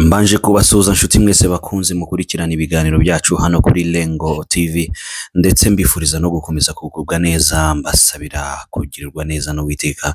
Mbanje kubasuhuza nshuti mwese bakunze mukurikirana ibiganiro byacu hano kuri Lengo TV ndetse mbifuriza no gukomeza kugubwa neza, mbasabira kugirirwa neza no witeka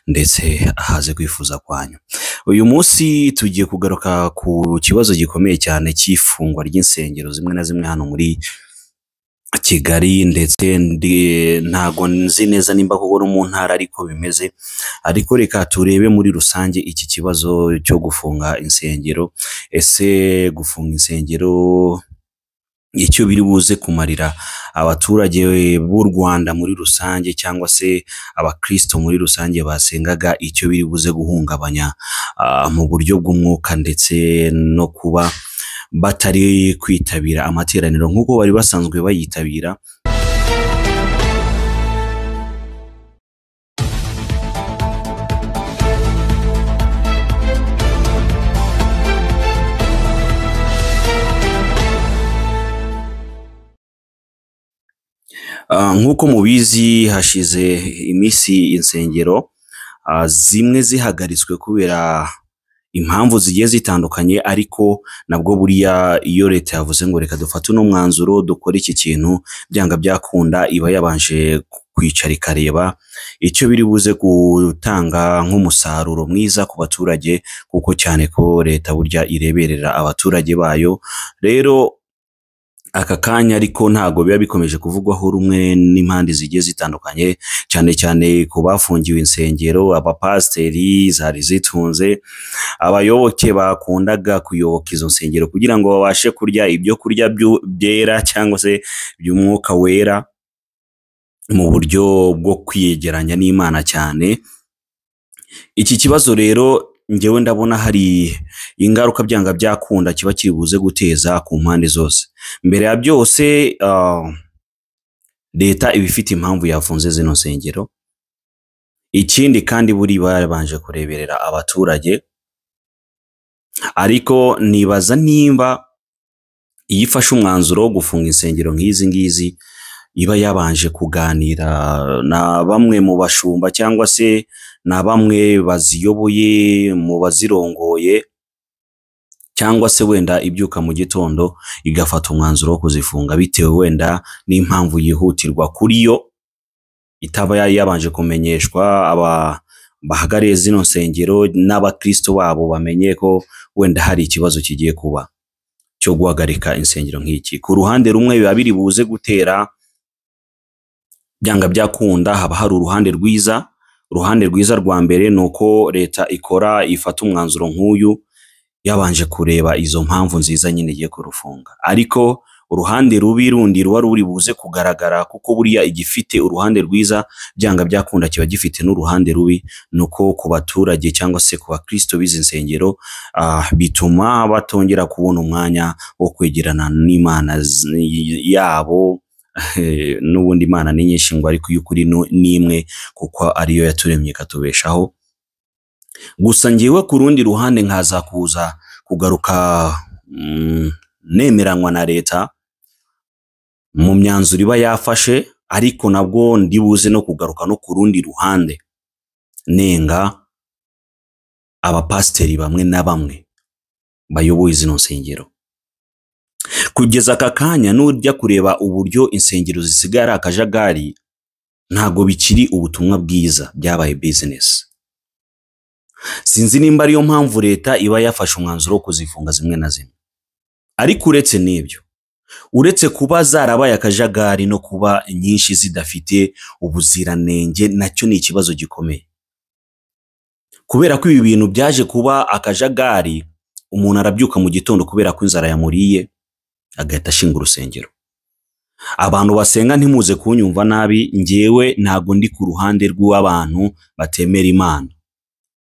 ndetse ahaze kwifuza kwanyu. Uyu munsi tugiye kugaruka ku kibazo gikomeye cyane cy'ifungwa ry'insengero zimwe na zimwe hano muri Kigali, ndetse ntago nzi neza nimba koko no mu ntara ariko bimeze, ariko reka turebe muri rusange iki kibazo cyo gufunga insengero. Ese gufunga insengero icyo biri buze kumarira abaturage b'u Rwanda muri rusange, cyangwa se abakristo muri rusange basengaga, icyo biri buze guhungabanya mu buryo bw'umwuka ndetse no kuba batari kwitabira amateraniro nk'uko bari basanzwe bayitabira. Nk'uko mubizi hashize iminsi insengero zimwe zihagaritswe kubera impamvu zigiye zitandukanye, ariko nabwo buriya iyo leta yavuze ngo reka dufate uno mwanzuro dukora iki kintu, byanga byakunda iba yabanje kwicara ikareba icyo biri buze gutanga nk'umusaruro mwiza ku baturage, kuko cyane ko leta burya ireberera abaturage bayo. Rero aka kanya ariko ntago biba bikomeje kuvugwaho rumwe n'impande zigiye zitandukanye, cyane cyane ku bafungiwe insengero, abapasteri zari zitunze, abayoboke bakundaga kuyoboka izo nsengero kugira ngo babashe kurya ibyo kurya byera cyangwa se by'umwuka wera mu buryo bwo kwiyegeranya n'Imana cyane. Iki kibazo rero ngewe ndabona hari ingaruka byanga byakunda kiba kiri buze guteza ku mpande zose. Mbere ya byose leta ibifite impamvu yafunze zino nsengero, ikindi kandi buri babanje kureberera abaturage, ariko nibaza nimba yifashe umwanzuro wo gufunga insengero nk'izi ngizi iba yabanje kuganira na bamwe mu bashumba cyangwa se na bamwe baziyoboye mu bazirongoye, cyangwa se wenda ibyuka mu gitondo igafata umwanzuro wo kuzifunga bitewe wenda n'impamvu yihutirwa kuri yo, itaba yabanje kumenyeshwa bahagariye zino nsengero n'abakristo babo bamenye ko wenda hari ikibazo kigiye kuba cyo guhagarika insengero nk'iki. Ku ruhande rumwe biba biri buze gutera, byanga byakunda haba hari uruhande rwiza. Uruhande rwiza rwa mbere nuko leta ifata umwanzuro nk'uyu yabanje kureba izo mpamvu nziza nyine igiye kurufunga, ariko uruhande rubi rundi ruba ruri buze kugaragara, kuko buriya igifite uruhande rwiza byanga byakunda kiba gifite n'uruhande rubi, nuko ku baturage cyangwa se ku bakristo b'izi nsengero bituma batongera kubona umwanya wo kwegerana n'Imana yabo. N'ubundi Imana ni nyinshi ngo ariko y'ukuri ni imwe, kuko ariyo yaturemye ikatubeshaho. Gusa ngewe ku rundi ruhande nkaza kuza kugaruka nemeranywa na leta mu myanzuro iba yafashe, ariko nabwo ndibuze no kugaruka no ku rundi ruhande nenga abapasteri bamwe na bamwe bayoboye zino nsengero. Kugeza aka kanya nujya kureba uburyo insengero zisigara akajagari, ntago bikiri ubutumwa bwiza, byabaye business. Sinzi nimba ariyo mpamvu leta iba yafashe umwanzuro wo kuzifunga zimwe na zimwe, ariko uretse n'ibyo, uretse kuba zarabaye akajagari no kuba nyinshi zidafite ubuziranenge, nacyo ni ikibazo gikomeye, kubera ko ibi bintu byaje kuba akajagari. Umuntu arabyuka mu gitondo kubera ko inzara yamuriye agahita ashinga urusengero. Abantu basenga ntimuze kunyumva nabi, ngewe ntago ndi ku ruhande rw'abantu batemera Imana.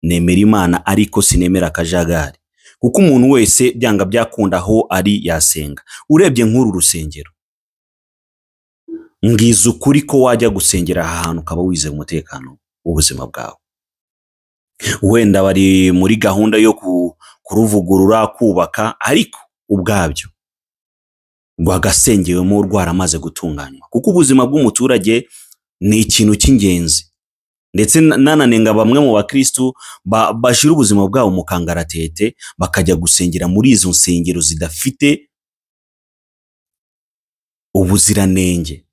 Nemera Imana ariko sinemera akajagari, kuko umuntu wese byanga byakunda aho ari yasenga. Urebye nk'uru rusengero, ngize ukuri ko wajya gusengera ahantu ukaba wizeye umutekano w'ubuzima bwawe. Wenda bari muri gahunda yo kuruvugurura kubaka, ariko ubwabyo rwagasengewemo rwaramaze gutunganywa, kuko ubuzima bw'umuturage ni ikintu cy'ingenzi. ndetse nananenga bamwe mu bakristu bashira ubuzima bwabo mu kangaratete bakajya gusengera muri izo nsengero zidafite ubuziranenge,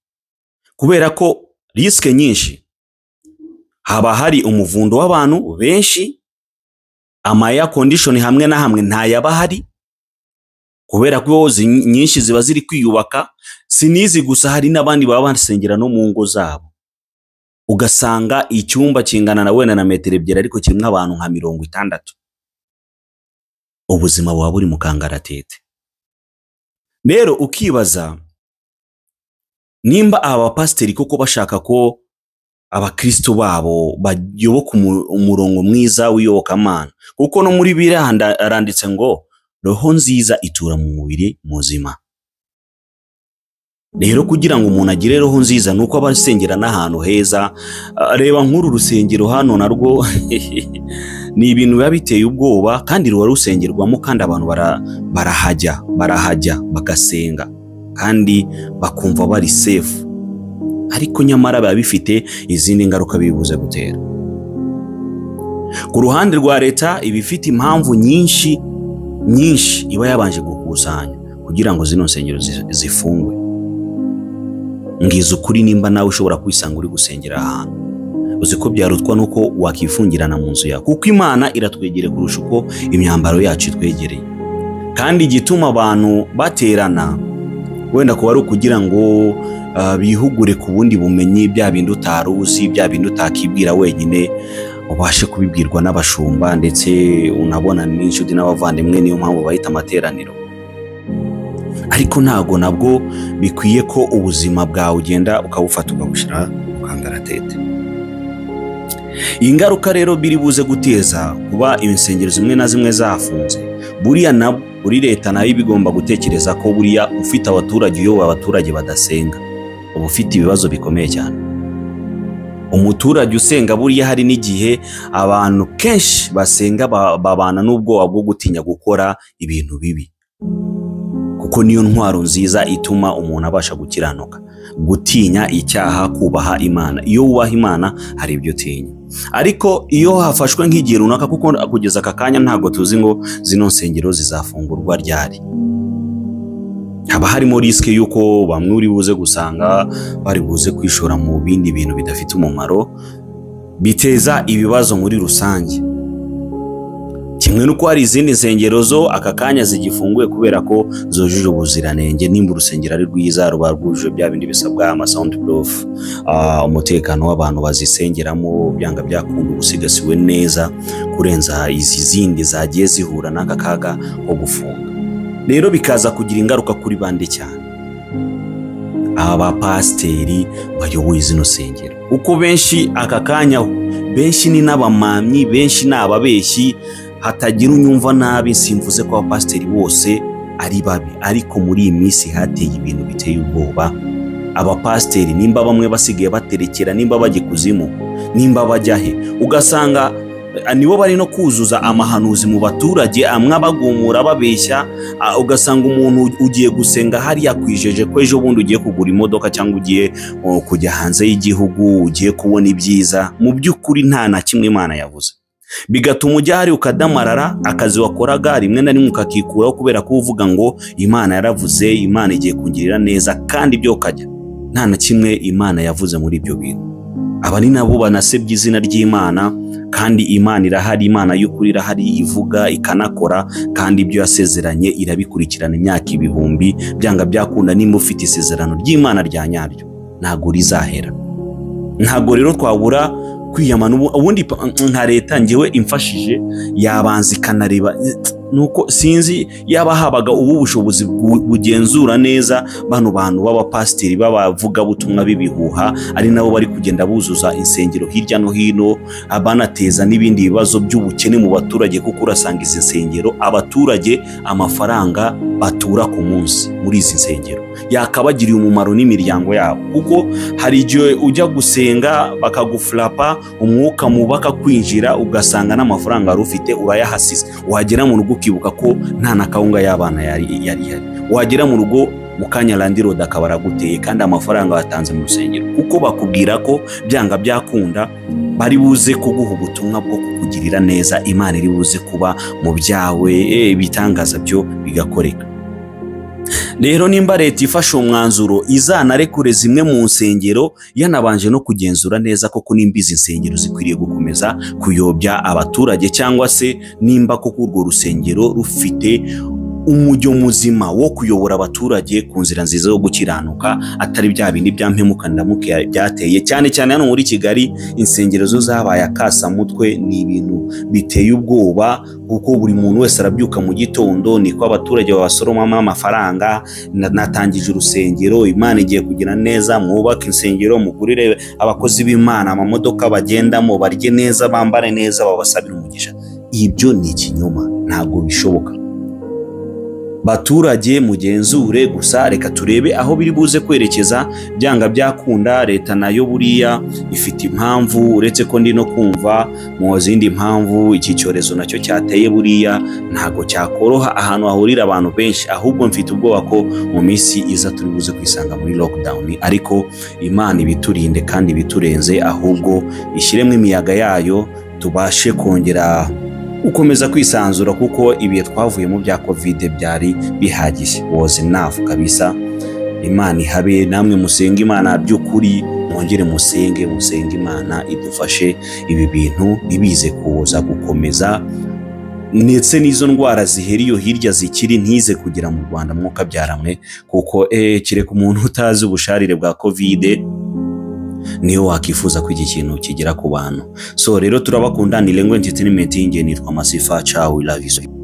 kubera ko riske nyinshi haba hari umuvundo w'abantu benshi, amaya condition hamwe na hamwe ntayaba hari, kubera ko nyinshi ziba ziri kwiyubaka. Sinizi gusa, hari n'abandi baba basengera no mu ngo zabo, ugasanga icyumba kingana na wenda na metero 2 ariko kimwe abantu nka 60. Ubuzima buba buri mu kangaratete. Rero ukibaza nimba aba pasiteri koko bashaka ko abakristo babo bayoboka umurongo mwiza w'iyobokamana, kuko no muri Bibiliya aranditse ngo roho nziza itura mu mubiri muzima. Rero kugira ngo umuntu agire roho nziza nuko abasengera n'ahantu heza. Reba nk'uru rusengero hano narwo ni ibintu biba biteye ubwoba, kandi ruba rusengerwamo kandi abantu barahajya bagasenga kandi bakumva bari safe, ariko nyamara biba bifite izindi ngaruka bibuze gutera. Ku ruhande rwa leta ibifite impamvu nyinshi iba yabanje gukusanya kugira ngo zino nsengero zifungwe. Ngizo kuri nimba nawe ushobora kwisanga uri gusengera ahantu uzi ko byarutwa nuko wakifungirana mu nzu yawe, kuko Imana iratwegere kurusha uko imyambaro yacu itwegereye. Kandi igituma abantu baterana wenda kuba ari ukugira ngo bihugure ku bundi bumenyi, bya bindi utaruzi, bya bindi utakibwira wenyine, ubashe kubibwirwa n'abashumba ndetse unabona n'inshuti n'abavandimwe. Niyo mpamvu bahita amateraniro. Ariko ntago nabwo bikwiye ko ubuzima bwawe ugenda ukabufata ukabushira mu kangaratete. Ingaruka rero biri buze guteza kuba insengero zimwe na zimwe zafunze, buriya nabo uri leta nayo ibigomba gutekereza ko buriya ufite abaturage uyoboye abaturage badasenga uba ufite ibibazo bikomeye cyane. Umuturage usenga buriya hari n'igihe abantu kenshi basenga babana n'ubwoba bwo gutinya gukora ibintu bibi, kuko niyo ntwaro nziza ituma umuntu abasha gukiranuka, gutinya icyaha, kubaha Imana. Iyo wubaha Imana hari ibyo utinya. Ariko iyo hafashwe nk'igihe runaka, kuko kugeza aka kanya ntago tuzi ngo zino nsengero zizafungurwa ryari, haba harimo riske yuko bamwe uri buze gusanga bari buze kwishora mu bindi bintu bidafite umumaro biteza ibibazo muri rusange. Kimwe nuko hari izindi nsengero zo aka kanya zigifunguye kubera ko zojuje ubuziranenge. Nimba urusengero ari rwiza, ruba rwujuje bya bindi bisabwa, ama soundproof, umutekano w'abantu bazisengeramo byanga byakunda ubusigasiwe neza kurenza izi zindi zagiye zihura n'aka kaga ko gufunga. Rero bikaza kugira ingaruka kuri bande cyane aba pasiteri bayoboye zino nsengero, uko benshi aka kanya benshi ni n'abamamyi, benshi ni ababeshyi. Hatagira unyumva nabi, simvuze ko abapasiteri bose ari babi, ariko muri iyi minsi hateye ibintu biteye ubwoba. Abapasiteri nimba bamwe basigaye baterekera, nimba bajye kuzimu, nimba bajya he, ugasanga nibo bari no kuzuza amahanuzi mu baturage, amwe bagumura babeshya. Ugasanga umuntu ugiye gusenga hari yakwijeje ko ejo bundi ugiye kugura imodoka cyangwa ugiye kujya hanze y'igihugu, ugiye kubona ibyiza. Mu by'ukuri nta na kimwe Imana yavuze, bigatuma ujya hari ukadamarara akazi wakoraga rimwe na rimwe ukakikuraho kubera ko uvuga ngo Imana yaravuze, Imana igiye kungirira neza, kandi ibyo ukajya nta na kimwe Imana yavuze muri ibyo bintu. Aba ni nabo banasebye izina ry'Imana, kandi Imana irahari, Imana y'ukuri irahari, ivuga ikanakora, kandi ibyo yasezeranye irabikurikirana imyaka ibihumbi. Byanga byakunda nimba ufite isezerano ry'Imana rya nyaryo ntago rizahera. Ntago rero twabura kwiyamana ubundi nka leta ngewe imfashije yabanza ikanareba, nuko sinzi yaba habaga ubu bushobozi bugenzura neza bano bantu b'abapasiteri babavuga butumwa bibihuha, ari nabo bari kugenda buzuza insengero hirya no hino, abanateza n'ibindi bibazo by'ubukene mu baturage. Kuko urasanga izi nsengero abaturage amafaranga batura ku munsi muri izi nsengero yakabagiriye umumaro n'imiryango yabo, kuko hari igihe ujya gusenga bakaguflapa umwuka mubaka kwinjira, ugasanga n'amafaranga wari ufite urayahasize. Wagera mu rugo ukibuka ko nta na kawunga y'abana yari. Wagera mu rugo mukanya landlord akaba araguteye kandi amafaranga watanze mu rusengero, kuko bakubwira ko byanga byakunda bari buze kuguha ubutumwa bwo kukugirira neza, Imana iri buze kuba mu byawe, ibitangaza byo bigakoreka. Rero nimba leta ifashe umwanzuro izanarekure zimwe mu nsengero, yanabanje no kugenzura neza koko nimba izi nsengero zikwiriye gukomeza kuyobya abaturage, cyangwa se nimba koko urwo rusengero rufite umujyo muzima wo kuyobora abaturage ku nzira nziza yo gukiranuka, atari bya bindi bya mpemukandamuke byateye cyane cyane hano muri Kigali. Insengero zo zabaye akasamutwe, ni ibintu biteye ubwoba, kuko buri muntu wese arabyuka mu gitondo niko abaturage babasoromamo amafaranga. Natangije urusengero, Imana igiye kugira neza, mwubake insengero, mugurire abakozi b'Imana amamodoka bagendamo, barye neza, bambare neza, babasabire umugisha. Ibyo ni ikinyoma, ntabwo bishoboka. Baturage mugenzure gusa, reka turebe aho biri buze kwerekeza. Byanga byakunda leta nayo buriya ifite impamvu, uretse ko ndi no kumva mu zindi mpamvu iki cyorezo nacyo cyateye buriya ntago cyakoroha ahantu hahurira abantu benshi, ahubwo mfite ubwoba ko mu minsi iza turi buze kwisanga muri lockdown. Ariko Imana ibiturinde kandi ibiturenze, ahubwo ishyiremo imiyaga yayo tubashe kongera ukomeza kwisanzura, kuko ibihe twavuye mu bya covid byari bihagije, was enough kabisa. Imana ihabe, namwe musenge Imana by'ukuri, mwongere musenge Imana idufashe ibi bintu nibize kuza gukomeza, ndetse n'izo ndwara ziheriyo hirya zikiri ntize kugira mu Rwanda mwuka byaramwe, kuko kireka umuntu utazi ubusharire bwa covid niyo wakifuza ko iki kintu kigera ku bantu. So rero turabakunda, ni Lengwe Entertainment, nitwa Masifa, ciao, we love you.